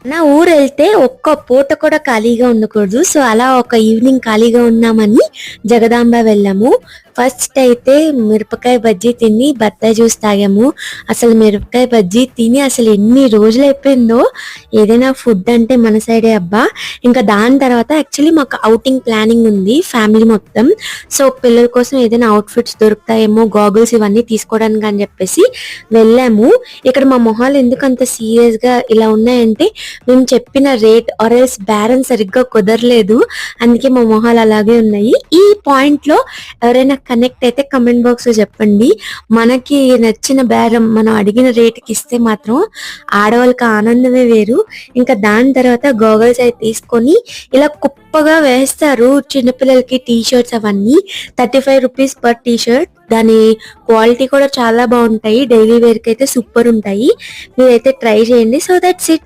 నా ఊరెళ్తే ఒక్క పూట కూడా ఖాళీగా ఉండకూడదు. సో, అలా ఒక ఈవినింగ్ ఖాళీగా ఉన్నామని జగదాంబ వెళ్ళాము. ఫస్ట్ అయితే మిరపకాయ బజ్జీ తిని బత్తాయి జ్యూస్ తాగాము. అసలు మిరపకాయ బజ్జీ తిని అసలు ఎన్ని రోజులైపోయిందో. ఏదైనా ఫుడ్ అంటే మన సైడే అబ్బా! ఇంకా దాని తర్వాత యాక్చువల్లీ మాకు ఔటింగ్ ప్లానింగ్ ఉంది ఫ్యామిలీ మొత్తం. సో, పిల్లల కోసం ఏదైనా అవుట్‌ఫిట్స్ దొరుకుతాయేమో, గాగుల్స్ ఇవన్నీ తీసుకోవడానికి అని చెప్పేసి వెళ్ళాము. ఇక్కడ మా మొహాలు ఎందుకంత సీరియస్‌గా ఇలా ఉన్నాయంటే మేము చెప్పిన రేట్ ఆర్ ఎల్స్ బేరం సరిగ్గా కుదరలేదు. అందుకే మా మొహాలు అలాగే ఉన్నాయి. ఈ పాయింట్‌లో ఎవరైనా కనెక్ట్ అయితే కామెంట్ బాక్స్‌లో చెప్పండి. మనకి నచ్చిన బేరం మనం అడిగిన రేట్‌కి ఇస్తే మాత్రం ఆడవాళ్ళకి ఆనందమే వేరు. ఇంకా దాని తర్వాత గోగల్స్ అయి తీసుకొని ఇలా కుప్పగా వేస్తారు చిన్నపిల్లలకి టీ షర్ట్స్ అవన్నీ. 35 రూపీస్ పర్ టీ షర్ట్. దాని క్వాలిటీ కూడా చాలా బాగుంటాయి. డైలీ వేర్‌కి అయితే సూపర్ ఉంటాయి. మీరైతే ట్రై చేయండి. So that's it.